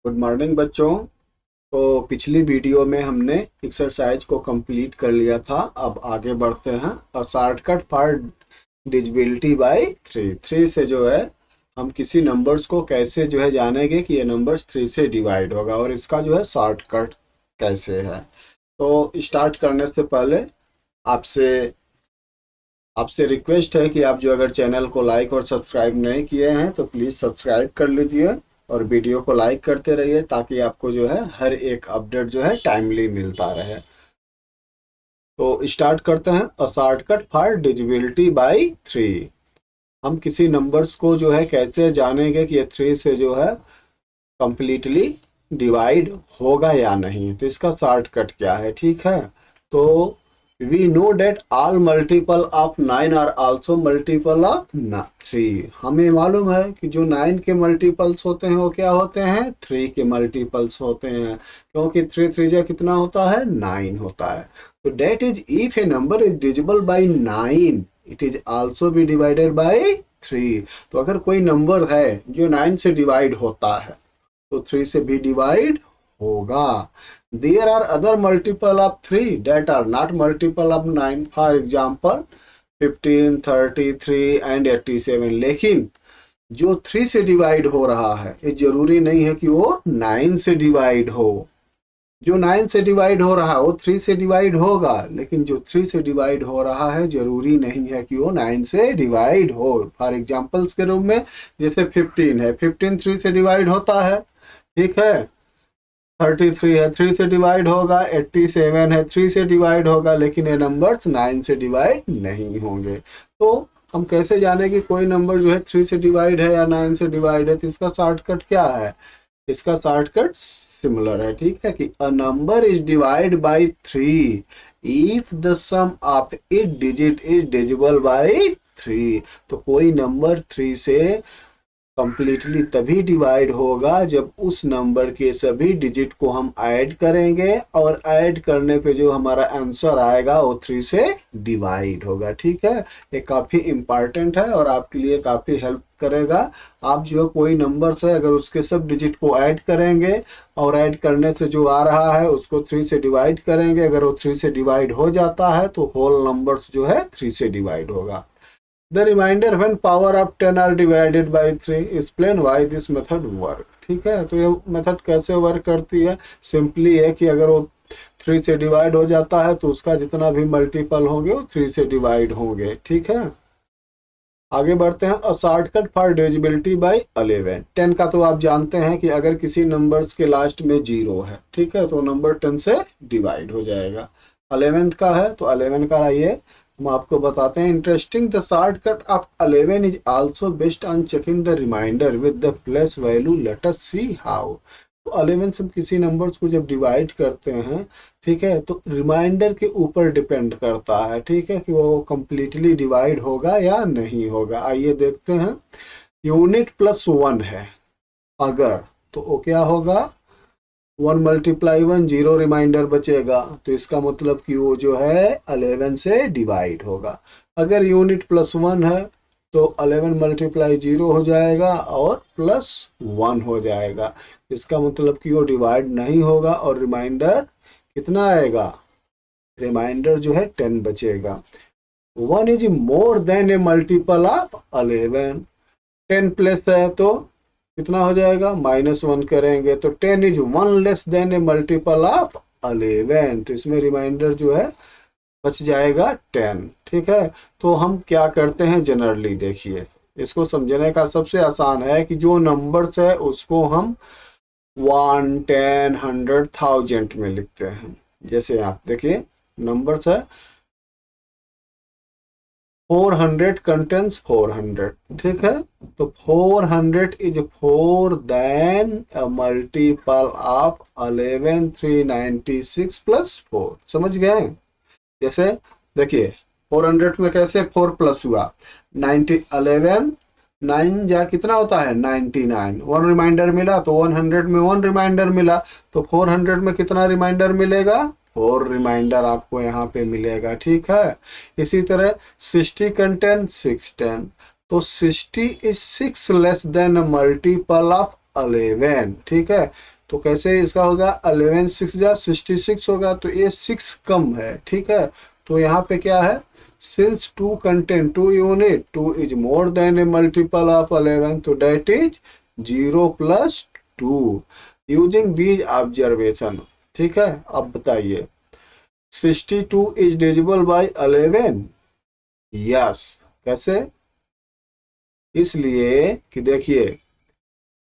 Good morning बच्चों। तो पिछली वीडियो में हमने एक्सरसाइज को कंप्लीट कर लिया था। अब आगे बढ़ते हैं। और shortcut for divisibility by three, three से जो है हम किसी नंबर्स को कैसे जो है जानेंगे कि ये नंबर्स थ्री से डिवाइड होगा और इसका जो है शॉर्टकट कैसे है। तो स्टार्ट करने से पहले आपसे आपसे रिक्वेस्ट है कि आप जो अगर चैनल को लाइक और सब्सक्राइब नहीं किए हैं तो प्लीज़ सब्सक्राइब कर लीजिए और वीडियो को लाइक करते रहिए ताकि आपको जो है हर एक अपडेट जो है टाइमली मिलता रहे। तो स्टार्ट करते हैं। A shortcut for divisibility by three. हम किसी नंबर्स को जो है कैसे जानेंगे कि ये थ्री से जो है कंप्लीटली डिवाइड होगा या नहीं, तो इसका शॉर्टकट क्या है। ठीक है, तो we know that all multiple of 9 are also multiple of 3। हमें मालूम है कि जो 9 के मल्टीपल्स होते हैं वो क्या होते हैं, 3 के मल्टीपल्स होते हैं, क्योंकि 3 3 जा कितना होता है, 9 होता है। तो that is if a number is divisible by 9 it is also be divided by 3। तो अगर कोई नंबर है जो 9 से डिवाइड होता है तो 3 से भी डिवाइड होगा। There are other multiple of 3 that are not multiple of 9, for example 15, 33 and 87। लेकिन जो 3 से डिवाइड हो रहा है ये जरूरी नहीं है कि वो 9 से डिवाइड हो। जो 9 से डिवाइड हो रहा है वो 3 से डिवाइड होगा, लेकिन जो 3 से डिवाइड हो रहा है जरूरी नहीं है कि वो 9 से डिवाइड हो। फॉर एग्जाम्पल्स के रूप में जैसे 15 है, 15 3 से डिवाइड होता है, ठीक है। 33 है, 3 से डिवाइड होगा। 87 है, 3 से डिवाइड होगा, लेकिन ये नंबर्स 9 से डिवाइड नहीं होंगे। तो हम कैसे जाने कि कोई नंबर जो है 3 से डिवाइड है या 9 से डिवाइड है, तो इसका शॉर्टकट क्या है। इसका शॉर्टकट सिमिलर है, ठीक है, कि a number is divide by 3 if the sum of it digit is divisible by 3। तो कोई नंबर 3 से कंप्लीटली तभी डिवाइड होगा जब उस नंबर के सभी डिजिट को हम ऐड करेंगे और ऐड करने पे जो हमारा आंसर आएगा वो 3 से डिवाइड होगा। ठीक है, ये काफ़ी इम्पॉर्टेंट है और आपके लिए काफ़ी हेल्प करेगा। आप जो कोई नंबर है अगर उसके सब डिजिट को ऐड करेंगे और ऐड करने से जो आ रहा है उसको 3 से डिवाइड करेंगे, अगर वो 3 से डिवाइड हो जाता है तो होल नंबर्स जो है 3 से डिवाइड होगा। The remainder when power of 10 are divided by 3 explain why this method work। ठीक है, तो ये मेथड कैसे वर्क करती है। सिंपली है कि अगर वो 3 से डिवाइड हो जाता है तो उसका जितना भी मल्टीपल होंगे वो 3 से डिवाइड होंगे। ठीक है, आगे बढ़ते हैं। और शॉर्टकट फॉर डिविजिबिलिटी बाय 11। 10 का तो आप जानते हैं कि अगर किसी नंबर्स के लास्ट में 0 है, ठीक है, तो नंबर 10 से डिवाइड हो जाएगा। 11 का है तो 11 का आइए हम आपको बताते हैं। Interesting, the shortcut of 11 is also based on checking the remainder with the plus value. Let us see how. तो 11 से किसी नंबर्स को जब डिवाइड करते हैं, ठीक है, तो रिमाइंडर के ऊपर डिपेंड करता है, ठीक है, कि वो कंप्लीटली डिवाइड होगा या नहीं होगा। आइए देखते हैं। यूनिट प्लस 1 है अगर, तो वो क्या होगा, 1 मल्टीप्लाई 1 0 रिमाइंडर बचेगा, तो इसका मतलब कि वो जो है 11 से डिवाइड होगा। अगर यूनिट प्लस 1 है तो 11 मल्टीप्लाई 0 हो जाएगा और प्लस 1 हो जाएगा, इसका मतलब कि वो डिवाइड नहीं होगा और रिमाइंडर कितना आएगा, रिमाइंडर जो है 10 बचेगा। 1 is more than a multiple of 11। 10 plus है तो कितना हो जाएगा, -1 करेंगे तो 10 is 1 less than a multiple of 11, तो इसमें रिमाइंडर जो है बच जाएगा 10। ठीक है, तो हम क्या करते हैं जनरली, देखिए इसको समझने का सबसे आसान है कि जो नंबर्स है उसको हम 1 10 100 1000 में लिखते हैं। जैसे आप देखिए नंबर्स है 400 कंटेंस 400, ठीक है, तो 400 is 4 then a multiple of 11 396 plus 4। समझ गए। जैसे देखिए 400 में कैसे 4 प्लस हुआ 90, 11 9 जा कितना होता है 99, 1 रिमाइंडर मिला तो 100 में 1 रिमाइंडर मिला, तो 400 में कितना रिमाइंडर मिलेगा, 4 रिमाइंडर आपको यहाँ पे मिलेगा। ठीक है, इसी तरह 60 कंटेंट 610, तो 60 is 6 less than multiple of 11, ठीक है। तो कैसे इसका होगा, 11 6 जा 66 होगा, तो ये 6 कम है, ठीक है। तो यहाँ पे क्या है, since 2 contain 2 unit, 2 is more than a multiple of 11, तो that is 0 + 2 using these observation, ठीक है। अब बताइए 62 इज डिविजिबल बाय 11, यस। कैसे, इसलिए कि देखिए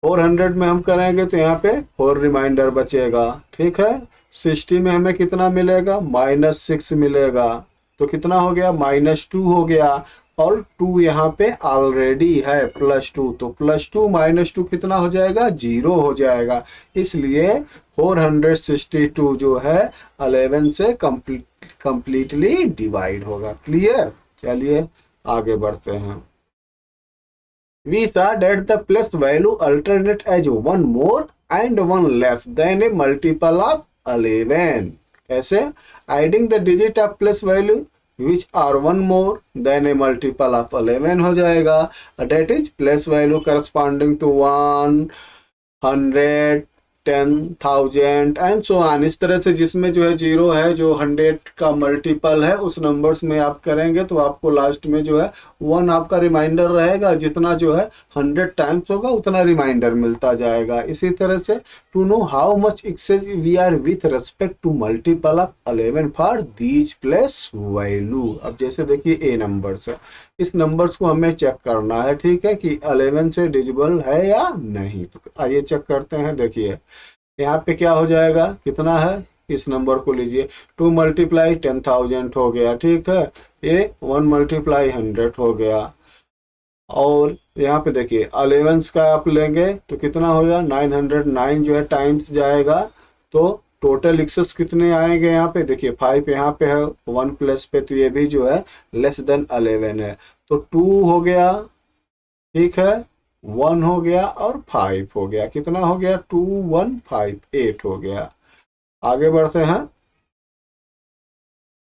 400 में हम करेंगे तो यहाँ पे 4 रिमाइंडर बचेगा, ठीक है। 60 में हमें कितना मिलेगा, -6 मिलेगा, तो कितना हो गया, -2 हो गया, और 2 यहाँ पे ऑलरेडी है +2, तो +2 -2 कितना हो जाएगा, 0 हो जाएगा। इसलिए 462 जो है 11 से कंप्लीटली डिवाइड होगा। क्लियर, चलिए आगे बढ़ते हैं। We saw that the place value alternate as 1 more and 1 less than a multiple of 11. कैसे, adding the digit of place value which are 1 more than a multiple of 11 हो जाएगा, that is place value corresponding to 100 10,000 and so on. इस तरह से जिसमें जो है 0 है, जो 100 का मल्टीपल है, उस नंबर्स में आप करेंगे तो आपको लास्ट में जो है 1 आपका रिमाइंडर रहेगा। जितना जो है 100 टाइम्स होगा उतना रिमाइंडर मिलता जाएगा। इसी तरह से to know how much excess we are with respect to multiple of 11 for these place value. अब जैसे देखिए ए नंबर्स है, इस नंबर्स को हमें चेक करना है, ठीक है, कि 11 से डिविजिबल है या नहीं। तो आइए चेक करते हैं। देखिए यहाँ पे क्या हो जाएगा, कितना है, इस नंबर को लीजिए 2 × 10,000 हो गया, ठीक है। ये 1 × 100 हो गया, और यहाँ पे देखिए 11 का आप लेंगे तो कितना होगा, 909 जो है टाइम्स जाएगा, तो टोटल एक्सेस कितने आएंगे यहाँ पे, देखिए 5 यहाँ पे है, 1 प्लस पे, तो ये भी जो है लेस देन 11 है, तो 2 हो गया, ठीक है, 1 हो गया और 5 हो गया। कितना हो गया, 2 1 5 8 हो गया। आगे बढ़ते हैं।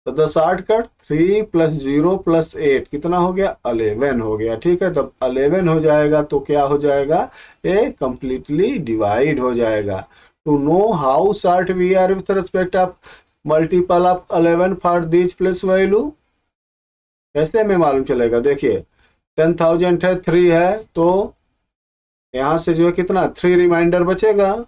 तो द शॉर्टकट 3 + 0 + 8 कितना हो गया, 11 हो गया, ठीक है। तब 11 हो जाएगा तो क्या हो जाएगा, ये कंप्लीटली डिवाइड हो जाएगा। To know how short we are with respect of multiple of 11 for this place value, कैसे हमें मालूम चलेगा। देखिए 10,000 है, 3 है, तो यहाँ से जो है कितना, 3 रिमाइंडर बचेगा।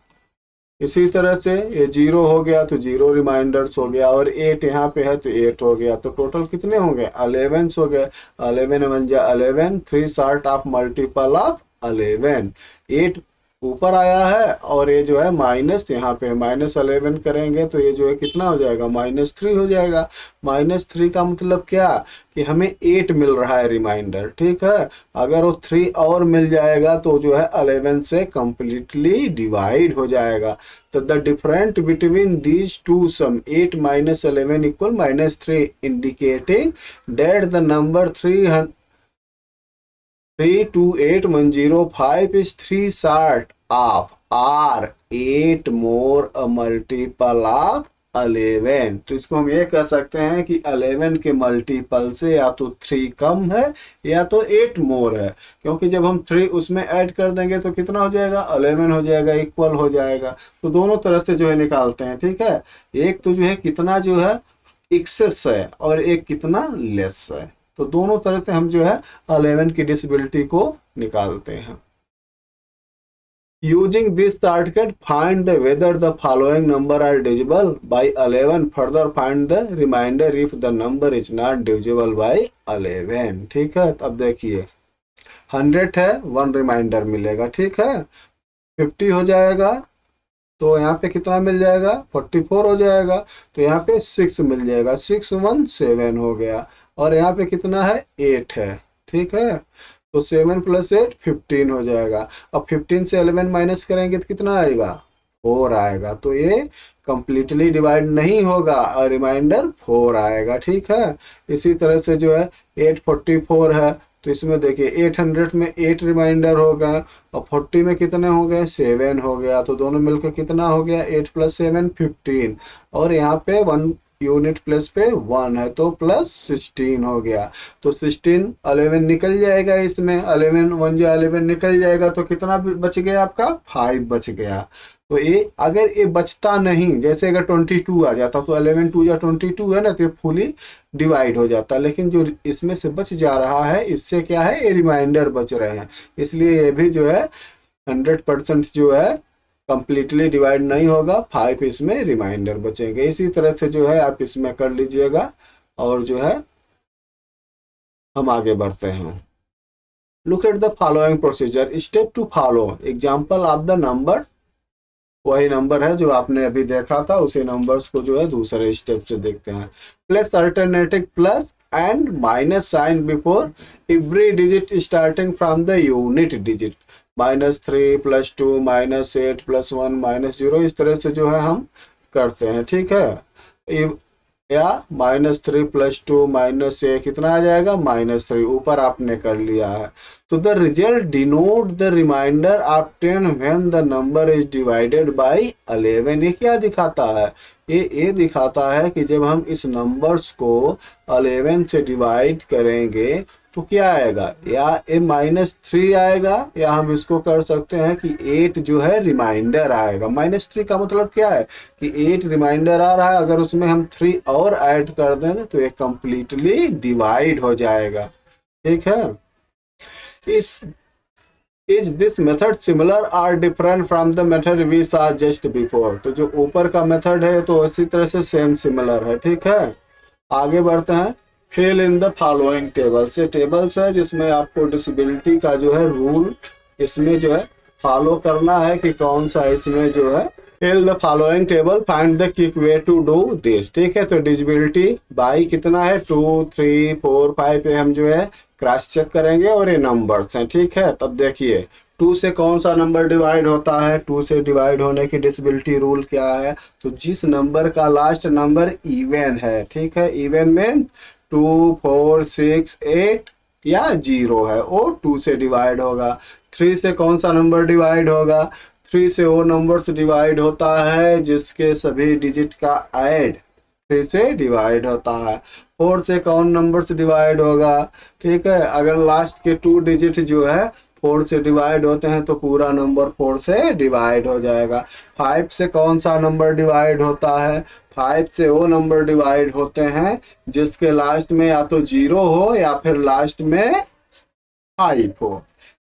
इसी तरह से ये 0 हो गया तो 0 रिमाइंडर्स हो गया, और 8 यहाँ पे है तो 8 हो गया, तो टोटल कितने हो गए, 11 हो गए। 11 1 जा 11, 3 शॉर्ट ऑफ मल्टीपल ऑफ 11, 8 ऊपर आया है, और ये जो है माइनस यहाँ पे -11 करेंगे तो ये जो है कितना हो जाएगा, -3 हो जाएगा। -3 का मतलब क्या, कि हमें 8 मिल रहा है रिमाइंडर, ठीक है। अगर वो 3 और मिल जाएगा तो जो है 11 से कंप्लीटली डिवाइड हो जाएगा। तो the different between these two sum 8 - 11 = -3 indicating that the number 328,105 is 3 short of or 8 more a multiple of 11। तो इसको हम ये कह सकते हैं कि 11 के मल्टीपल से या तो 3 कम है या तो 8 मोर है, क्योंकि जब हम 3 उसमें ऐड कर देंगे तो कितना हो जाएगा, 11 हो जाएगा, इक्वल हो जाएगा। तो दोनों तरह से जो है निकालते हैं, ठीक है। एक तो जो है कितना जो है एक्सेस है, और एक कितना लेस है, तो दोनों तरह से हम जो है 11 की डिसेबिलिटी को निकालते हैं। Using this shortcut find the whether the following number are divisible by 11, further find the remainder if the number is not divisible by 11, ठीक है। अब देखिए 100 है, 1 रिमाइंडर मिलेगा, ठीक है। 50 हो जाएगा तो यहाँ पे कितना मिल जाएगा, 44 हो जाएगा, तो यहाँ पे 6 मिल जाएगा, 6 1 7 हो गया, और यहाँ पे कितना है, 8 है, ठीक है। तो 7 + 8 15 हो जाएगा। अब 15 से 11 माइनस करेंगे तो कितना आएगा, 4 आएगा, तो ये कंप्लीटली डिवाइड नहीं होगा और रिमाइंडर 4 आएगा, ठीक है। इसी तरह से जो है 844 है, तो इसमें देखिए 800 में 8 रिमाइंडर हो गए, और 40 में कितने हो गए, 7 हो गया, तो दोनों मिलकर कितना हो गया, 8 + 7 15, और यहाँ पे 1 यूनिट प्लेस पे 1 है तो प्लस 16 हो गया। तो 16 11 निकल जाएगा, इसमें 11 1 जो 11 निकल जाएगा तो कितना बच गया आपका 5 बच गया। तो ये अगर ये बचता नहीं, जैसे अगर 22 आ जाता तो 11 2 या 22 है ना, तो फुली डिवाइड हो जाता, लेकिन जो इसमें से बच जा रहा है इससे क्या है, ये रिमाइंडर बच रहे हैं, इसलिए ये भी जो है 100% जो है कंप्लीटली डिवाइड नहीं होगा, 5 इसमें रिमाइंडर बचेंगे। इसी तरह से जो है आप इसमें कर लीजिएगा और जो है हम आगे बढ़ते हैं। Look at the following procedure, step to follow example of the number, वही नंबर है जो आपने अभी देखा था, उसी नंबर्स को जो है दूसरे स्टेप से देखते हैं। Place alternative plus and minus sign before every digit starting from the unit digit, -3 +2 -8 +1 -0, इस तरह से जो है हम करते हैं, ठीक है। या -3 +2 -1 कितना आ जाएगा -3, ऊपर आपने कर लिया है। तो the result denote the remainder of 10 when the number is divided by 11। ये क्या दिखाता है, ये दिखाता है कि जब हम इस नंबर्स को 11 से डिवाइड करेंगे तो क्या आएगा, या ये -3 आएगा, या हम इसको कर सकते हैं कि 8 जो है रिमाइंडर आएगा। -3 का मतलब क्या है कि 8 रिमाइंडर आ रहा है, अगर उसमें हम 3 और ऐड कर दें तो ये कंप्लीटली डिवाइड हो जाएगा, ठीक है। Is this method similar or different from the method we saw just before. तो जो ऊपर का मेथड है तो इसी तरह से सेम सिमिलर है, ठीक है। आगे बढ़ते हैं। Fill in the following tables, ये टेबल्स है जिसमें आपको डिसेबिलिटी का जो है रूल इसमें जो है फॉलो करना है कि कौन सा इसमें जो है। Fill the following table, find the quick way to do this, ठीक है। तो डिसेबिलिटी बाई कितना है 2 3 4 5 पे हम जो है क्रॉस चेक करेंगे और ये नंबर्स हैं, ठीक है। तब देखिए 2 से कौन सा नंबर डिवाइड होता है, 2 से डिवाइड होने की डिसेबिलिटी रूल क्या है, तो जिस नंबर का लास्ट नंबर इवन है, ठीक है, इवन में 2 4 6 8 या 0 है, वो 2 से डिवाइड होगा। 3 से कौन सा नंबर डिवाइड होगा, 3 से वो नंबर से डिवाइड होता है जिसके सभी डिजिट का ऐड 3 से डिवाइड होता है। 4 से कौन नंबर से डिवाइड होगा, ठीक है, अगर लास्ट के 2 डिजिट जो है 4 से डिवाइड होते हैं तो पूरा नंबर 4 से डिवाइड हो जाएगा। 5 से कौन सा नंबर डिवाइड होता है, 5 से वो नंबर डिवाइड होते हैं जिसके लास्ट में या तो 0 हो या फिर लास्ट में 5 हो।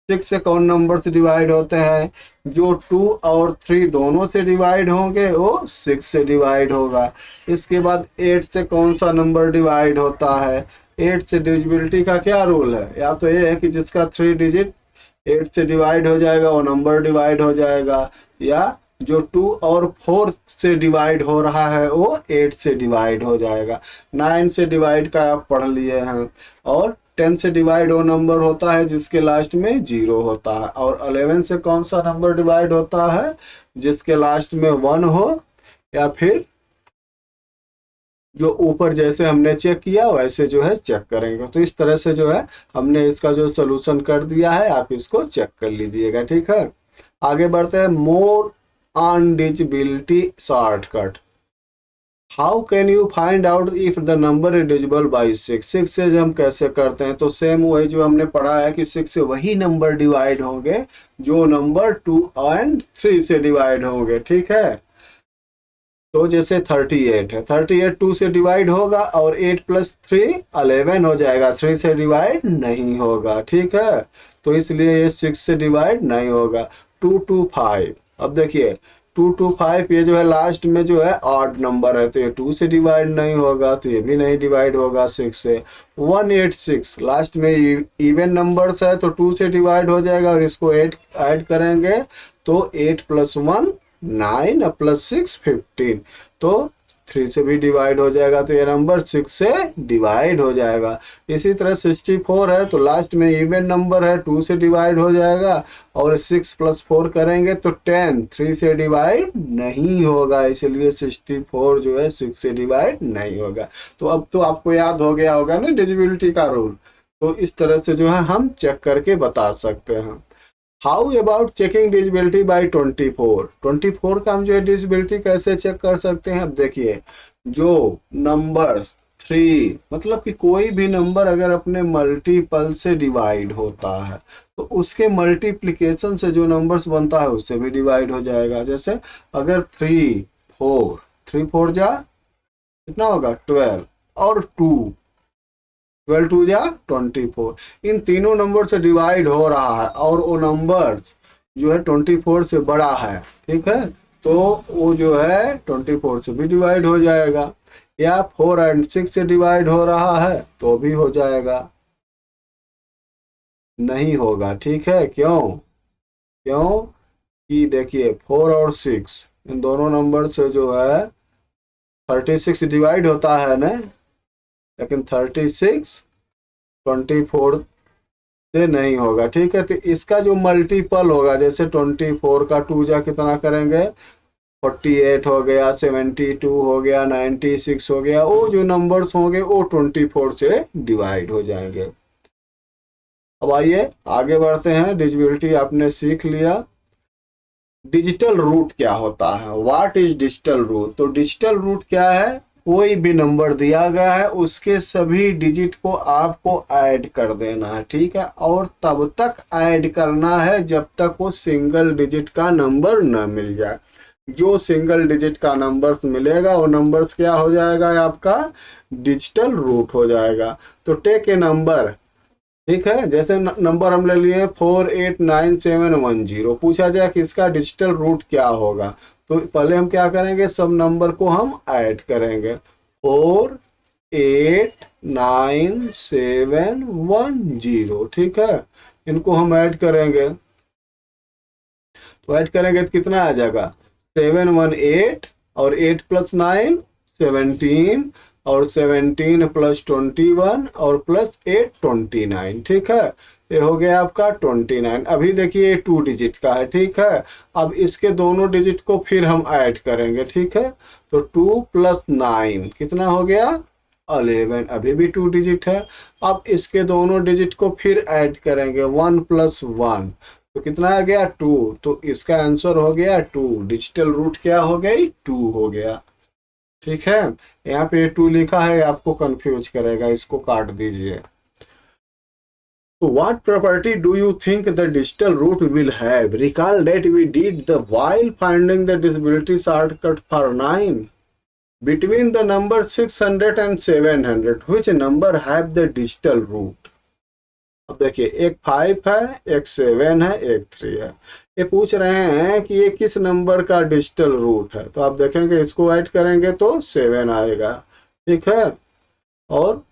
6 से कौन नंबर से डिवाइड होते हैं, जो 2 और 3 दोनों से डिवाइड होंगे वो 6 से डिवाइड होगा। इसके बाद 8 से कौन सा नंबर डिवाइड होता है, 8 से डिविजिबिलिटी का क्या रूल है, या तो ये है कि जिसका 3 डिजिट 8 से डिवाइड हो जाएगा वो नंबर डिवाइड हो जाएगा, या जो 2 और 4 से डिवाइड हो रहा है वो 8 से डिवाइड हो जाएगा। 9 से डिवाइड का आप पढ़ लिए हैं, और 10 से डिवाइड वो नंबर होता है जिसके लास्ट में 0 होता है, और 11 से कौन सा नंबर डिवाइड होता है जिसके लास्ट में 1 हो, या फिर जो ऊपर जैसे हमने चेक किया वैसे जो है चेक करेंगे। तो इस तरह से जो है हमने इसका जो सोल्यूशन कर दिया है, आप इसको चेक कर लीजिएगा, ठीक है। आगे बढ़ते हैं। More on divisibility shortcut, how can you find out if the number is divisible by 6। 6 से हम कैसे करते हैं, तो सेम वही जो हमने पढ़ा है कि 6 से वही नंबर डिवाइड होंगे जो नंबर 2 और 3 से डिवाइड होंगे, ठीक है। तो जैसे 38 है, 38 2 से डिवाइड होगा और 8 + 3 11 हो जाएगा, 3 से डिवाइड नहीं होगा, ठीक है। तो इसलिए ये 6 से डिवाइड नहीं होगा। 2 2 5, अब देखिए 2 2 5 ये जो है लास्ट में जो है ऑड नंबर है तो ये 2 से डिवाइड नहीं होगा, तो ये भी नहीं डिवाइड होगा 6 से। 186 लास्ट में इवन नंबर्स है तो 2 से डिवाइड हो जाएगा, और इसको 8 ऐड करेंगे तो 8 + 1 9 + 6 15, तो 3 से भी डिवाइड हो जाएगा, तो ये नंबर 6 से डिवाइड हो जाएगा। इसी तरह 64 है तो लास्ट में इवन नंबर है 2 से डिवाइड हो जाएगा, और 6 + 4 करेंगे तो 10 3 से डिवाइड नहीं होगा, इसलिए 64 जो है 6 से डिवाइड नहीं होगा। तो अब तो आपको याद हो गया होगा ना डिजिबिलिटी का रूल। तो इस तरह से जो है हम चेक करके बता सकते हैं। How about checking divisibility by 24। 24 का हम जो है डिजिबिलिटी कैसे चेक कर सकते हैं, अब देखिए जो नंबर 3 मतलब कि कोई भी नंबर अगर अपने मल्टीपल से डिवाइड होता है तो उसके मल्टीप्लिकेशन से जो नंबर्स बनता है उससे भी डिवाइड हो जाएगा। जैसे अगर 3 4 3 4 जा कितना होगा 12 और 2 12 2 जा 24, इन तीनों नंबर से डिवाइड हो रहा है और वो नंबर जो है 24 से बड़ा है, ठीक है, तो वो जो है 24 से भी डिवाइड हो जाएगा। या 4 और 6 से डिवाइड हो रहा है तो भी हो जाएगा, नहीं होगा, ठीक है। क्यों? क्यों कि देखिए 4 और 6 इन दोनों नंबर से जो है 36 डिवाइड होता है ना, लेकिन 36 24 से नहीं होगा, ठीक है। तो इसका जो मल्टीपल होगा, जैसे 24 का 2 जा कितना करेंगे 48 हो गया, 72 हो गया, 96 हो गया, वो जो नंबर्स होंगे वो 24 से डिवाइड हो जाएंगे। अब आइए आगे बढ़ते हैं। डिजिबिलिटी आपने सीख लिया। डिजिटल रूट क्या होता है? What is digital root? तो डिजिटल रूट क्या है? कोई भी नंबर दिया गया है उसके सभी डिजिट को आपको ऐड कर देना है, ठीक है, और तब तक ऐड करना है जब तक वो सिंगल डिजिट का नंबर न मिल जाए। जो सिंगल डिजिट का नंबर्स मिलेगा वो नंबर्स क्या हो जाएगा आपका डिजिटल रूट हो जाएगा। तो टेक ए नंबर, ठीक है, जैसे नंबर हम ले लिए 489710, पूछा जाए कि इसका डिजिटल रूट क्या होगा, तो पहले हम क्या करेंगे, सब नंबर को हम ऐड करेंगे। 489710, ठीक है, इनको हम ऐड करेंगे। तो ऐड करेंगे तो कितना आ जाएगा 718 और 8 + 9 17 और 17 + 21 और +8 29, ठीक है, ये हो गया आपका 29। अभी देखिए 2 डिजिट का है, ठीक है। अब इसके दोनों डिजिट को फिर हम ऐड करेंगे, ठीक है, तो 2 + 9 कितना हो गया 11, अभी भी 2 डिजिट है। अब इसके दोनों डिजिट को फिर ऐड करेंगे 1 + 1 तो कितना आ गया 2, तो इसका आंसर हो गया 2। डिजिटल रूट क्या हो गई 2 हो गया, ठीक है। यहाँ पे 2 लिखा है आपको कंफ्यूज करेगा, इसको काट दीजिए। तो what property do you think the digital root will have? Recall that we did the while finding the disability shortcut for 9 between the number 600 and 700 which number have the digital root? अब देखिए एक 5 है, एक 7 है, एक 3 है। ये पूछ रहे हैं कि ये किस नंबर का डिजिटल रूट है, तो आप देखेंगे इसको ऐड करेंगे तो 7 आएगा, ठीक है। और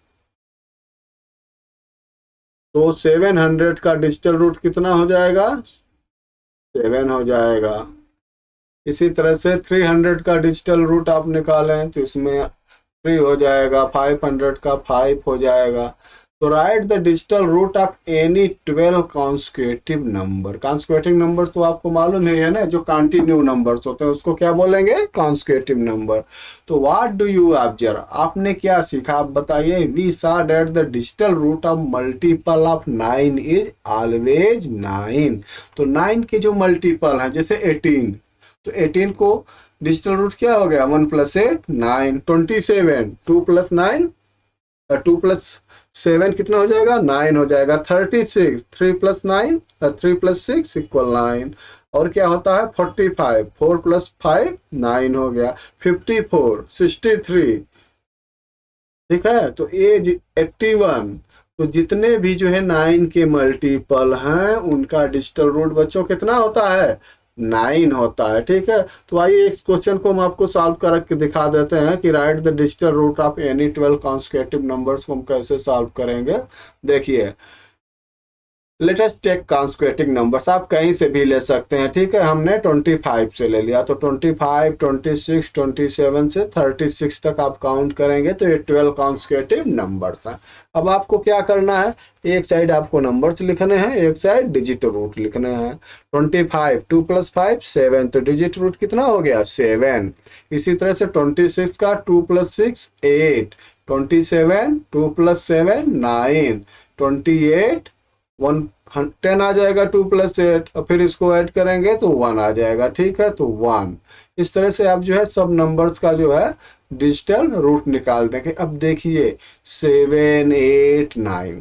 तो 700 का डिजिटल रूट कितना हो जाएगा 7 हो जाएगा। इसी तरह से 300 का डिजिटल रूट आप निकालें तो इसमें 3 हो जाएगा, 500 का 5 हो जाएगा। तो write the digital root of any 12 constitutive number. Constitutive number तो आपको मालूम है ना, जो कंटिन्यू नंबर्स होते हैं उसको क्या बोलेंगे कॉन्स्टिट्यूटिव नंबर। तो व्हाट डू यू ऑब्जर्व, आपने क्या सीखा आप बताइए। We saw that the digital root of multiple of 9 is always 9। तो 9 के जो मल्टीपल हैं जैसे 18, तो 18 को डिजिटल रूट क्या हो गया 1 + 8 9। 27 2 + 9 2 + 7 कितना हो जाएगा 9 हो जाएगा। 36 3 + 9 3 + 6 = 9। और क्या होता है 45 4 + 5 9 हो गया। 54 63, ठीक है। तो एज 81, तो जितने भी जो है 9 के मल्टीपल हैं उनका डिजिटल रूट बच्चों कितना होता है 9 होता है, ठीक है। तो आइए इस क्वेश्चन को हम आपको सॉल्व करके दिखा देते हैं कि write the digital root of any 12 constitutive numbers को हम कैसे सॉल्व करेंगे। देखिए let us take constitutive numbers, आप कहीं से भी ले सकते हैं, ठीक है। हमने 25 से ले लिया तो 25 26 27 से 36 तक आप काउंट करेंगे तो ये 12 कॉन्स्टिट्यूटिव नंबर्स हैं। अब आपको क्या करना है, एक साइड आपको नंबर्स लिखने हैं, एक साइड डिजिट रूट लिखने हैं। 25 2 + 5 7, तो डिजिट रूट कितना हो गया 7। इसी तरह से 26 का 2 + 6 8, 27 2 + 7 9, 28 1 10 आ जाएगा 2 + 8, और फिर इसको ऐड करेंगे तो 1 आ जाएगा। ठीक है, तो 1। इस तरह से आप जो है सब नंबर्स का जो है डिजिटल रूट निकाल देंगे। अब देखिए 7 8 9,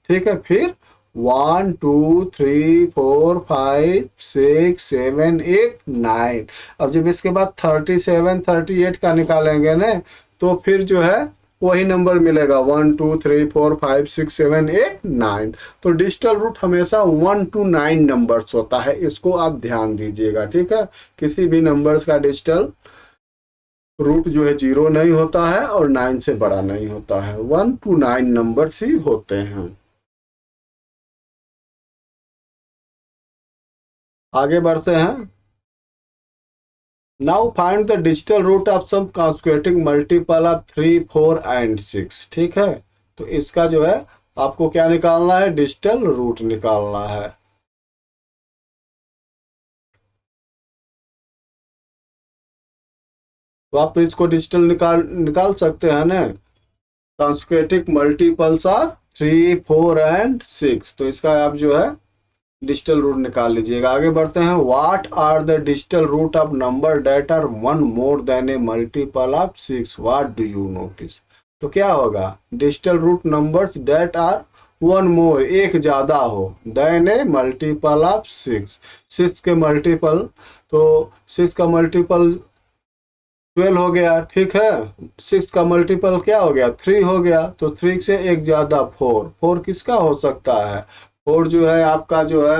ठीक है, फिर 1 2 3 4 5 6 7 8 9। अब जब इसके बाद 37 38 का निकालेंगे ना, तो फिर जो है वही नंबर मिलेगा 1 2 3 4 5 6 7 8 9। तो डिजिटल रूट हमेशा 1 to 9 नंबर्स होता है, इसको आप ध्यान दीजिएगा। ठीक है, किसी भी नंबर्स का डिजिटल रूट जो है 0 नहीं होता है और 9 से बड़ा नहीं होता है, 1 to 9 नंबर्स ही होते हैं। आगे बढ़ते हैं। Now find the digital root of some constituting multiple of 3 4 and 6। ठीक है, तो इसका जो है आपको क्या निकालना है, डिजिटल रूट निकालना है। तो आप तो इसको डिजिटल निकाल सकते हैं ना, कॉन्स्टिट्यूटिंग मल्टीपल्स ऑफ 3 4 एंड 6। तो इसका आप जो है डिजिटल रूट निकाल लीजिएगा। आगे बढ़ते हैं। What are the digital root of number that are 1 more than a multiple of 6? What do you notice? तो क्या होगा, digital root numbers that are 1 more, एक ज्यादा हो, देन ए मल्टीपल ऑफ 6, 6 के मल्टीपल, तो 6 का मल्टीपल 12 हो गया। ठीक है, 6 का मल्टीपल क्या हो गया, 3 हो गया। तो 3 से एक ज्यादा 4, 4 किसका हो सकता है, 4 जो है आपका जो है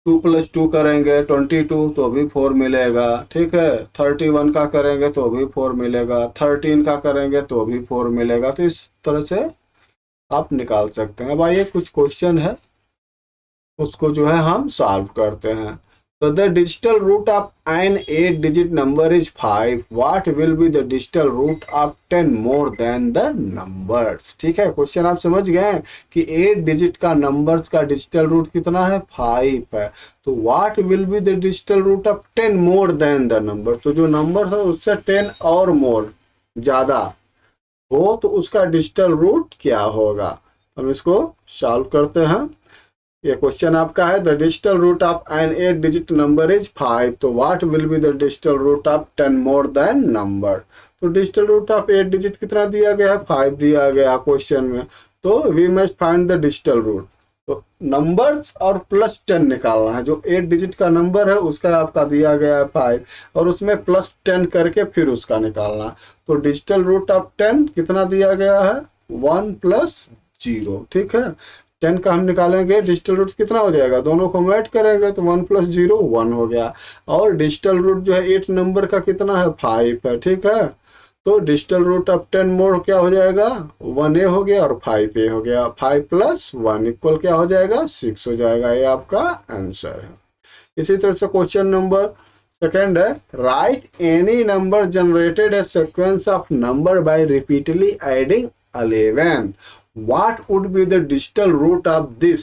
2 + 2 करेंगे 22 तो भी 4 मिलेगा। ठीक है, 31 का करेंगे तो भी 4 मिलेगा, 13 का करेंगे तो भी 4 मिलेगा। तो इस तरह से आप निकाल सकते हैं। अब आइए कुछ क्वेश्चन है, उसको जो है हम सॉल्व करते हैं। तो the digital root of an 8 digit number is 5। What will be the digital root of 10 more than the numbers? ठीक है, क्वेश्चन आप समझ गए कि 8 डिजिट का नंबर्स का डिजिटल रूट कितना है, 5 है। तो what will be the digital root of 10 more than the number? तो जो नंबर है उससे 10 और मोर ज्यादा हो तो उसका डिजिटल रूट क्या होगा। हम इसको सॉल्व करते हैं। ये क्वेश्चन आपका है, the digital root of an 8 digit number is 5। तो what will be the digital root of 10 more than number? तो डिजिटल रूट ऑफ 8 डिजिट कितना दिया गया है, 5 दिया गया क्वेश्चन में। तो we must find the digital root. तो नंबर्स और +10 निकालना है। जो 8 डिजिट का नंबर है उसका आपका दिया गया है 5, और उसमें +10 करके फिर उसका निकालना। तो डिजिटल रूट ऑफ 10 कितना दिया गया है, 1 + 0। ठीक है, 10 का हम निकालेंगे, डिजिटल रूट कितना हो जाएगा, दोनों को ऐड करेंगे तो 1 + 0 1 हो गया। और डिजिटल रूट जो है 8 नंबर का कितना है, 5 है। ठीक है, तो डिजिटल रूट ऑफ 10 मोर क्या हो जाएगा, 1a हो गया और 5a हो गया। 5 + 1 इक्वल क्या हो जाएगा, 6 हो जाएगा। ये आपका आंसर है। इसी तरह से क्वेश्चन नंबर सेकेंड है, right any number generated A sequence of number by repeatedly adding 11। What would be the digital root of this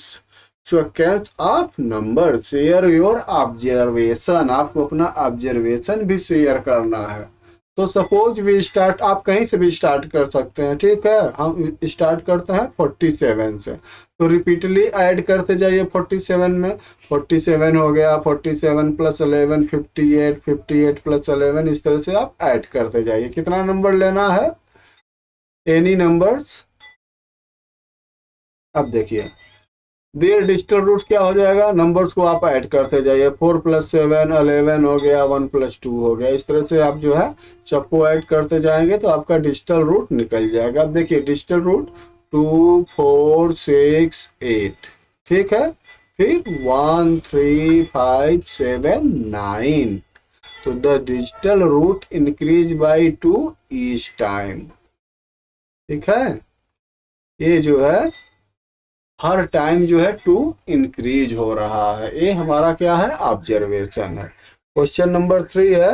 sequence of number? Share your observation। आपको अपना ऑब्जर्वेशन भी शेयर करना है। तो सपोज वी स्टार्ट, आप कहीं से भी स्टार्ट कर सकते हैं। ठीक है, हम स्टार्ट करते हैं 47 से, तो रिपीटली ऐड करते जाइए 47 में। 47 हो गया, 47 + 11 58, 58 + 11, इस तरह से आप ऐड करते जाइए। कितना नंबर लेना है, एनी नंबर्स। अब देखिए देयर डिजिटल रूट क्या हो जाएगा, नंबर्स को आप ऐड करते जाइए। 4 + 7 11 हो गया, 1 + 2 हो गया। इस तरह से आप जो है सबको ऐड करते जाएंगे तो आपका डिजिटल रूट निकल जाएगा। अब देखिए डिजिटल रूट 2 4 6 8। ठीक है, फिर 1 3 5 7 9। तो the digital root increase by 2 each time. ठीक है, ये जो है हर टाइम जो है 2 इंक्रीज हो रहा है। ये हमारा क्या है, ऑब्जर्वेशन है। क्वेश्चन नंबर 3 है,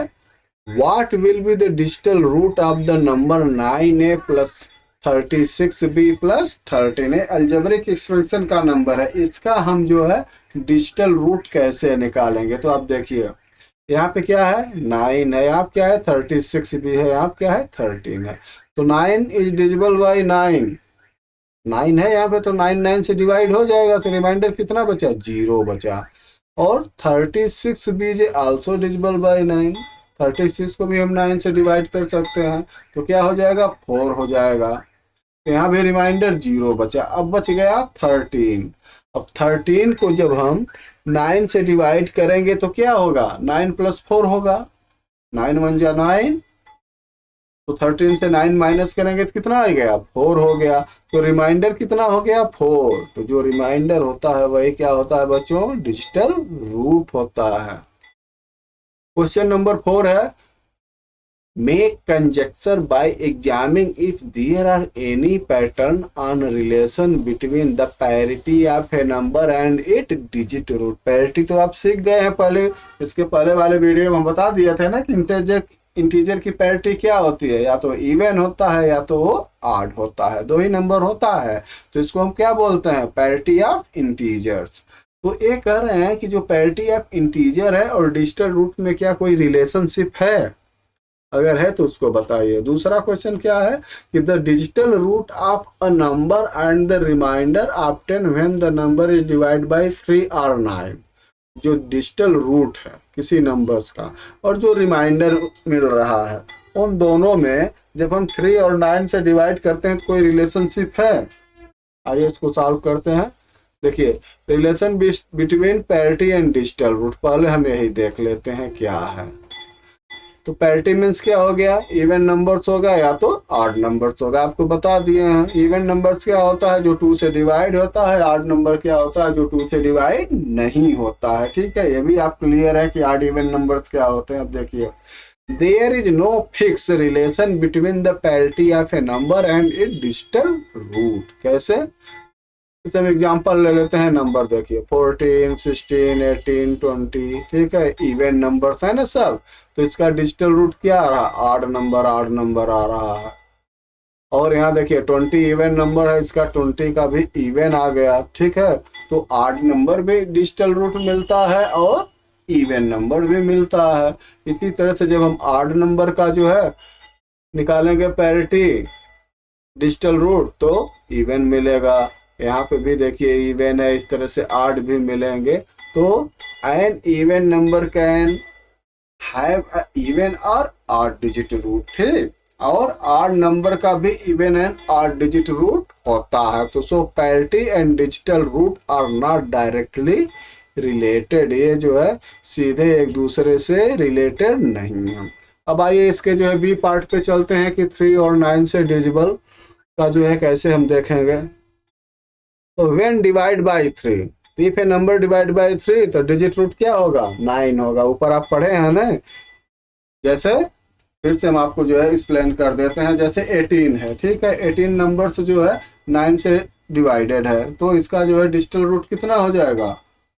what will be the digital root of the number 9a + 36b + 13a? Algebraic expansion का नंबर है, इसका हम जो है डिजिटल रूट कैसे निकालेंगे। तो आप देखिए यहाँ पे क्या है, 9 है, यहाँ क्या है 36 भी है, यहाँ क्या है 13 है। तो 9 इज डिविजिबल बाई 9, 9 है यहाँ पे, तो 9 9 से डिवाइड हो जाएगा, तो रिमाइंडर कितना बचा, 0 बचा। और 36 भी इज आल्सो डिविजिबल बाय 9, 36 को भी हम 9 से डिवाइड कर सकते हैं, तो क्या हो जाएगा, 4 हो जाएगा। तो यहाँ भी रिमाइंडर 0 बचा। अब बच गया 13। अब 13 को जब हम 9 से डिवाइड करेंगे तो क्या होगा, 9 + 4 होगा, 9 × 1 = 9, तो 13 से 9 माइनस करेंगे तो कितना आ गया, 4 हो गया। तो रिमाइंडर कितना हो गया, 4। तो जो रिमाइंडर होता है वही क्या होता है बच्चों, डिजिटल रूट होता है। क्वेश्चन नंबर 4 है, make conjecture by examining if there are any pattern on relation between the parity of a number and it digit root. Parity तो आप सीख गए हैं पहले, इसके पहले वाले वीडियो में हम बता दिए थे ना कि इंटीजर की पैरिटी क्या होती है, या तो इवन होता है या तो वो ऑड होता है, दो ही नंबर होता है, तो इसको हम क्या बोलते हैं, पैरिटी ऑफ इंटीजर्स। तो ये कह रहे हैं कि जो पैरिटी ऑफ इंटीजर है और डिजिटल रूट में क्या कोई रिलेशनशिप है, अगर है तो उसको बताइए। दूसरा क्वेश्चन क्या है कि the digital root of a number and the remainder obtain when the number is divide by 3 और 9। जो डिजिटल रूट है किसी नंबर्स का और जो रिमाइंडर मिल रहा है, उन दोनों में जब हम 3 और 9 से डिवाइड करते हैं तो कोई रिलेशनशिप है। आइए इसको सॉल्व करते हैं। देखिए, relation between parity and digital root, पहले हम यही देख लेते हैं क्या है। तो पैरिटी मीन्स क्या हो गया, इवन नंबर्स होगा या तो ऑड नंबर्स होगा, आपको बता दिए हैं। इवन नंबर्स क्या होता है, जो 2 से डिवाइड होता है, ऑड नंबर क्या होता है, जो 2 से डिवाइड नहीं होता है। ठीक है, ये भी आप क्लियर है कि ऑड इवन नंबर्स क्या होते हैं। अब देखिए, there is no fix relation between the parity of a number and it digital root. कैसे, सब एग्जांपल ले लेते हैं। नंबर देखिए 14, 16, 18, 20, ठीक है, इवन नंबर्स है ना सब, तो इसका डिजिटल रूट क्या आ रहा है, ऑड नंबर आ रहा है। और यहाँ देखिए 20 इवन नंबर है, इसका 20 का भी इवन आ गया। ठीक है, तो ऑड नंबर भी डिजिटल रूट मिलता है और इवन नंबर भी मिलता है। इसी तरह से जब हम ऑड नंबर का जो है निकालेंगे पैरिटी डिजिटल रूट, तो इवन मिलेगा। यहाँ पे भी देखिए इवन है, इस तरह से ऑड भी मिलेंगे। तो an even number can have a even और ऑड डिजिट रूट, ठीक, और ऑड नंबर का भी even and odd digit root होता है। तो so parity and digital root are not directly related, ये जो है सीधे एक दूसरे से रिलेटेड नहीं है। अब आइए इसके जो है बी पार्ट पे चलते हैं कि 3 और 9 से डिजिबल का जो है कैसे हम देखेंगे। तो when divide by 3, if a number divide by 3 तो डिजिट रूट क्या होगा, 9 होगा। ऊपर आप पढ़े हैं ना, जैसे फिर से हम आपको जो है एक्सप्लेन कर देते हैं। जैसे 18 है, ठीक है, 18 नंबर से जो है 9 से डिवाइडेड है, तो इसका जो है डिजिटल रूट कितना हो जाएगा,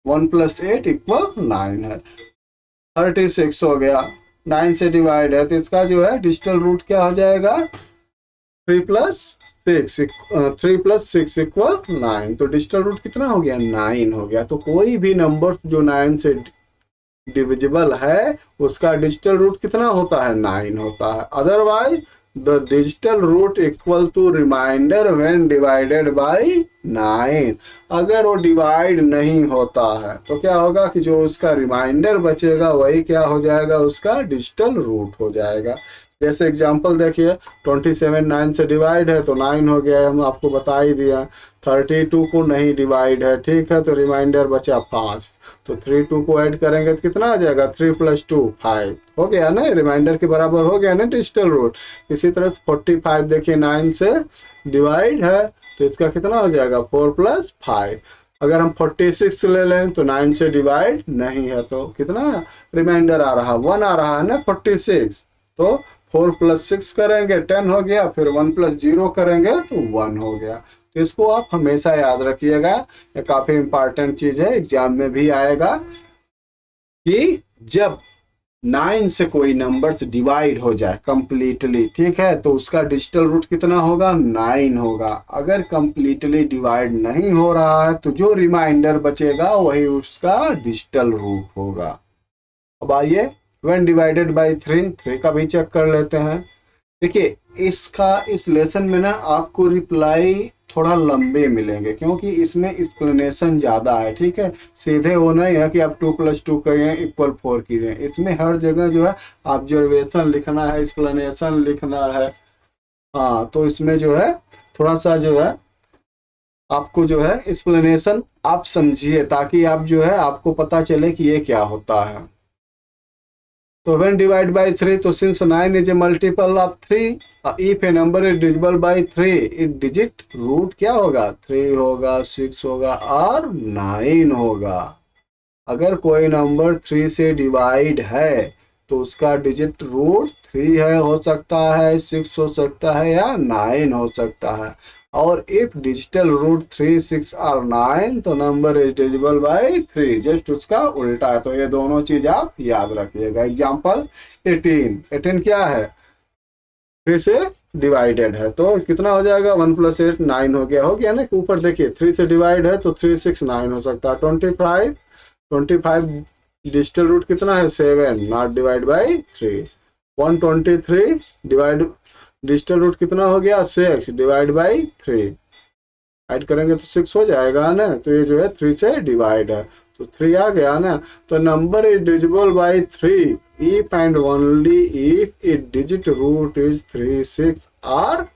1 + 8 = 9 है। 36 हो गया, 9 से डिवाइड है, तो इसका जो है डिजिटल रूट क्या हो जाएगा, 3 + 6 = 9। तो डिजिटल रूट कितना हो गया, 9 हो गया। तो कोई भी नंबर जो 9 से डिविजिबल है उसका डिजिटल रूट कितना होता है, 9 होता है। Otherwise the digital root equal to remainder when divided by 9। अगर वो डिवाइड नहीं होता है तो क्या होगा कि जो उसका रिमाइंडर बचेगा वही क्या हो जाएगा, उसका डिजिटल रूट हो जाएगा। जैसे एग्जांपल देखिए, 27 9 से डिवाइड है तो 9 हो गया, हम आपको बता ही दिया। 32 को नहीं डिवाइड है, ठीक है, तो रिमाइंडर बचा 5, तो 3 2 को ऐड करेंगे तो कितना आ जाएगा, 3 + 2 5 हो गया ना, रिमाइंडर के बराबर हो गया ना डिजिटल रूट। इसी तरह 45 देखिए 9 से डिवाइड है तो इसका कितना हो जाएगा, 4 + 5। अगर हम 46 ले लें तो 9 से डिवाइड नहीं है, तो कितना रिमाइंडर आ रहा, 1 आ रहा है ना 46। तो 4 + 6 करेंगे 10 हो गया, फिर 1 + 0 करेंगे तो 1 हो गया। तो इसको आप हमेशा याद रखिएगा, ये काफी इंपॉर्टेंट चीज है, एग्जाम में भी आएगा कि जब 9 से कोई नंबर डिवाइड हो जाए कंप्लीटली, ठीक है, तो उसका डिजिटल रूट कितना होगा, 9 होगा। अगर कंप्लीटली डिवाइड नहीं हो रहा है तो जो रिमाइंडर बचेगा वही उसका डिजिटल रूट होगा। अब आइए when डिवाइडेड बाई 3 का भी चेक कर लेते हैं। देखिए इसका इस लेसन में ना आपको रिप्लाई थोड़ा लंबे मिलेंगे, क्योंकि इसमें एक्सप्लेनेशन ज़्यादा है। ठीक है, सीधे वो नहीं है कि आप 2 + 2 करें इक्वल 4 कीजिए। इसमें हर जगह जो है ऑब्जर्वेशन लिखना है, एक्सप्लेनेशन लिखना है। हाँ, तो इसमें जो है थोड़ा सा जो है आपको जो है एक्सप्लेनेशन आप समझिए, ताकि आप जो है आपको पता चले कि ये क्या होता है। तो when divided by 3, तो since 9 is a multiple of 3, if a number is divisible by 3, its digit root क्या होगा? 3 होगा, 6 होगा और 9 होगा। अगर कोई नंबर 3 से डिवाइड है तो उसका डिजिट रूट 3 है, हो सकता है 6 हो सकता है या 9 हो सकता है। और इफ डिजिटल रूट 3, 6 और 9, तो number is divisible by 3, just उसका उल्टा है। तो ये दोनों चीज आप याद रखिएगा। एग्जाम्पल 18 क्या है? 3 से डिवाइडेड है, तो कितना हो जाएगा? 1 + 8 9 हो गया ना। ऊपर देखिए 3 से डिवाइड है तो 3, 6, 9 हो सकता है। 25 डिजिटल रूट कितना है? 7, not divide by 3। 123 divide digital root कितना हो गया? 6 डिवाइड बाई 3। ऐड करेंगे तो 6 हो जाएगा ना। तो ये जो है 3 से डिवाइड है, तो 3 आ गया ना। तो number is divisible by 3 if and only if it digit root is 3, 6 और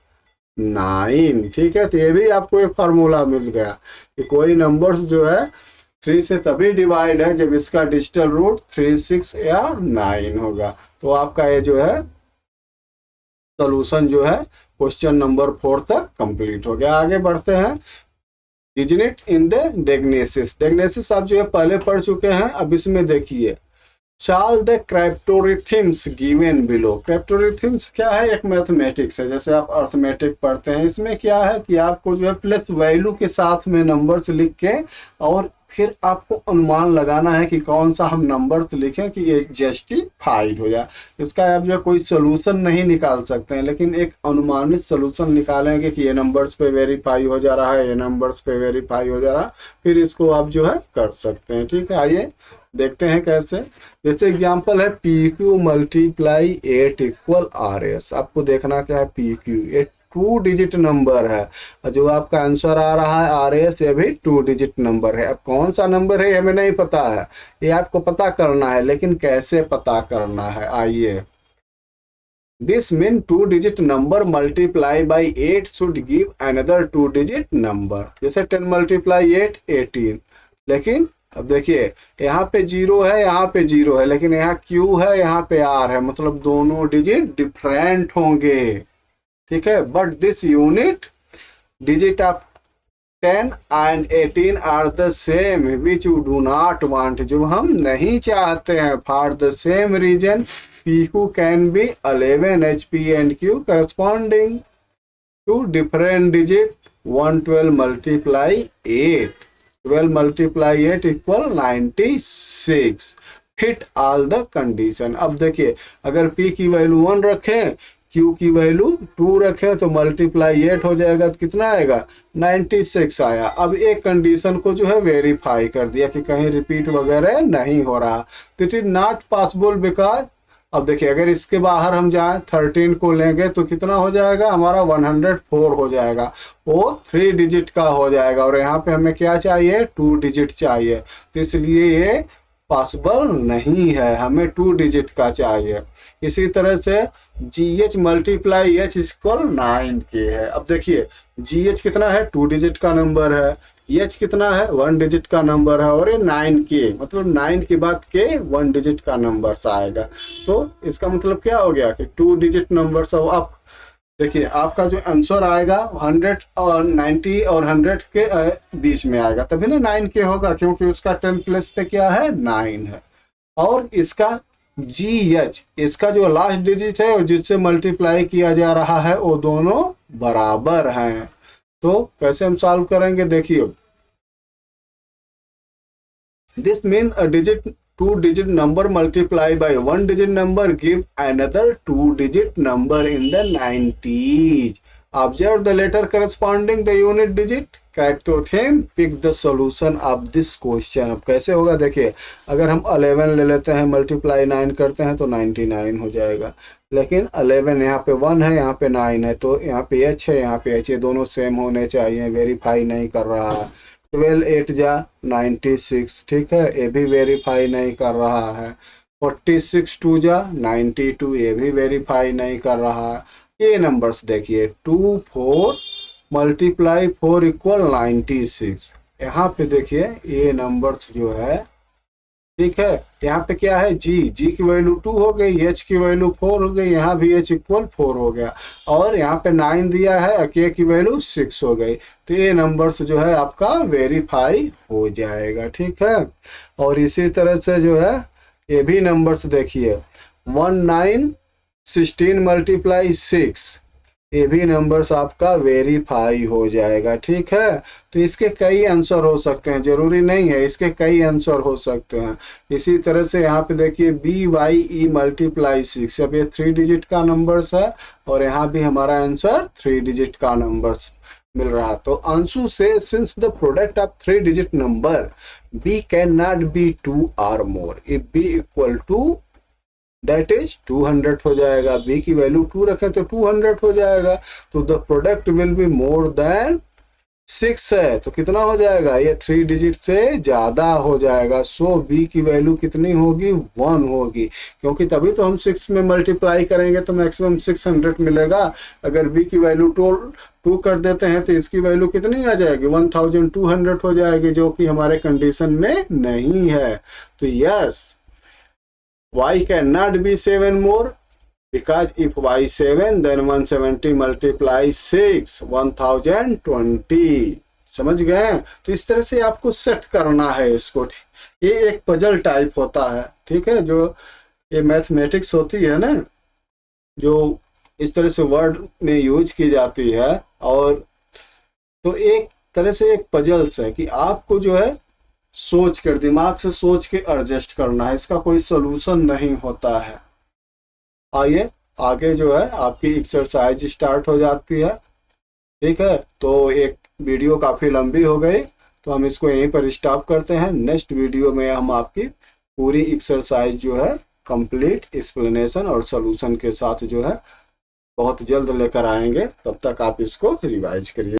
9। ठीक है, तो ये भी आपको एक फार्मूला मिल गया कि कोई नंबर्स जो है 3 से तभी डिवाइड है जब इसका डिजिटल रूट 3, 6 या 9 होगा। तो आपका ये जो है सॉल्यूशन जो है क्वेश्चन नंबर 4 तक कंप्लीट हो गया। आगे बढ़ते हैं। डिजिट इन द डेग्नेसिस आप जो है पहले पढ़ चुके हैं। अब इसमें देखिए, सॉल्व द क्रिप्टोरिथम्स गिवन बिलो। क्रिप्टोरिथम्स क्या है? एक मैथमेटिक्स है, जैसे आप अर्थमेटिक पढ़ते हैं। इसमें क्या है कि आपको जो है प्लस वैल्यू के साथ में नंबर्स लिख के और फिर आपको अनुमान लगाना है कि कौन सा हम नंबर्स लिखें कि ये जस्टिफाइड हो जाए। इसका आप जो कोई सोल्यूशन नहीं निकाल सकते हैं, लेकिन एक अनुमानित सोल्यूशन निकालेंगे कि ये नंबर्स पे वेरीफाई हो जा रहा है, ये नंबर्स पे वेरीफाई हो जा रहा है, फिर इसको आप जो है कर सकते हैं। ठीक है, आइए देखते हैं कैसे। जैसे एग्जांपल है PQ × 8 = RS। आपको देखना क्या है? PQ ये 2 डिजिट नंबर है, और जो आपका आंसर आ रहा है RS ये भी 2 डिजिट नंबर है। अब कौन सा नंबर है हमें नहीं पता है, ये आपको पता करना है, लेकिन कैसे पता करना है? आइए, this mean 2 digit number multiply by 8 should give another 2 digit number. जैसे 10 × 8 18, लेकिन अब देखिए यहाँ पे 0 है, यहाँ पे 0 है, लेकिन यहाँ Q है, यहाँ पे R है, मतलब दोनों डिजिट डिफरेंट होंगे। ठीक है, but this unit digit of 10 and 18 are the same which you do not want, जो हम नहीं चाहते हैं। For the same reason PQ can be 11 HP and Q corresponding to different digit. 112 × 8 12 × 8 = 96। Fit all the condition. अब देखिए, अगर P की value 1 रखें, Q की वैल्यू 2 रखें, तो मल्टीप्लाई 8 हो जाएगा, तो कितना आएगा? 96 आया। अब एक कंडीशन को जो है वेरीफाई कर दिया कि कहीं रिपीट वगैरह नहीं हो रहा। तो it is not possible because, अब देखिए अगर इसके बाहर हम जाएं 13 को लेंगे तो कितना हो जाएगा हमारा? 104 हो जाएगा, वो 3 डिजिट का हो जाएगा। और यहाँ पे हमें क्या चाहिए? 2 डिजिट चाहिए, तो इसलिए ये पॉसिबल नहीं है, हमें 2 डिजिट का चाहिए। इसी तरह से GH × H = 9K है। अब देखिए GH कितना है? 2 डिजिट का नंबर है, H कितना है? 1 डिजिट का नंबर है, और ये 9K, मतलब 9 के बाद K 1 डिजिट का नंबर आएगा। तो इसका मतलब क्या हो गया कि 2 डिजिट नंबर। अब आप देखिए आपका जो आंसर आएगा 100 और 90 और 100 के बीच में आएगा, तभी ना 9K होगा, क्योंकि उसका 10 प्लस पे क्या है? 9 है। और इसका GH, इसका जो लास्ट डिजिट है और जिससे मल्टीप्लाई किया जा रहा है, वो दोनों बराबर हैं। तो कैसे हम सॉल्व करेंगे? देखिए, this mean a digit 2 digit number multiplied by 1 digit number give another 2 digit number in the 90s. Observe the letter corresponding the unit digit. Crack the theme, pick the solution of this question. अब कैसे होगा देखिए, अगर हम 11 ले लेते हैं multiply 9 करते हैं तो 99 हो जाएगा। लेकिन 11 यहाँ पे 1 है, यहाँ पे 9 है, तो यहाँ पे h है, यहाँ पे h, ये दोनों सेम होने चाहिए, वेरीफाई नहीं कर रहा है। 12 8 जा 96, ठीक है, ये भी वेरीफाई नहीं कर रहा है। 46 2 जा 92, ये भी वेरीफाई नहीं कर रहा है। ये नंबर्स देखिए 2 4 मल्टीप्लाई 4 इक्वल 96। यहाँ पे देखिए ये नंबर्स जो है, ठीक है, यहाँ पे क्या है, जी की वैल्यू 2 हो गई, h की वैल्यू 4 हो गई, यहाँ भी h इक्वल 4 हो गया, और यहाँ पे 9 दिया है, k की वैल्यू 6 हो गई। तो ये नंबर्स जो है आपका वेरीफाई हो जाएगा, ठीक है। और इसी तरह से जो है ये भी नंबर्स देखिए 1 9 16 मल्टीप्लाई 6, ये भी नंबर्स आपका वेरीफाई हो जाएगा, ठीक है। तो इसके कई आंसर हो सकते हैं, जरूरी नहीं है, इसके कई आंसर हो सकते हैं। इसी तरह से यहाँ पे देखिए BYE मल्टीप्लाई 6, अब ये 3 डिजिट का नंबर्स है, और यहाँ भी हमारा आंसर 3 डिजिट का नंबर्स मिल रहा। तो अंशु से since the product of 3 digit number B can not be 2 और more, if B equal to that is 200 हो जाएगा। B की वैल्यू 2 रखें तो 200 हो जाएगा। तो the product will be more than 6 है, तो कितना हो जाएगा, ये 3 डिजिट से ज्यादा हो जाएगा। सो B की वैल्यू कितनी होगी, 1 होगी, क्योंकि तभी तो हम 6 में मल्टीप्लाई करेंगे तो मैक्सिमम 600 मिलेगा। अगर B की वैल्यू 2 कर देते हैं तो इसकी वैल्यू कितनी आ जाएगी, 1200 हो जाएगी, जो कि हमारे कंडीशन में नहीं है। तो yes, y cannot be 7 more, because if y 7 then 170 multiply 6 1020। समझ गए। तो इस तरह से आपको सेट करना है इसको। ये एक पजल टाइप होता है, ठीक है, जो ये मैथमेटिक्स होती है ना, जो इस तरह से वर्ड में यूज की जाती है, और तो एक तरह से एक पजल्स है कि आपको जो है सोच कर, दिमाग से सोच के एडजस्ट करना है, इसका कोई सोल्यूशन नहीं होता है। आइए आगे जो है आपकी एक्सरसाइज स्टार्ट हो जाती है, ठीक है। तो एक वीडियो काफ़ी लंबी हो गई, तो हम इसको यहीं पर स्टॉप करते हैं। नेक्स्ट वीडियो में हम आपकी पूरी एक्सरसाइज जो है कंप्लीट एक्सप्लेनेशन और सोल्यूशन के साथ जो है बहुत जल्द लेकर आएंगे। तब तक आप इसको रिवाइज करिए।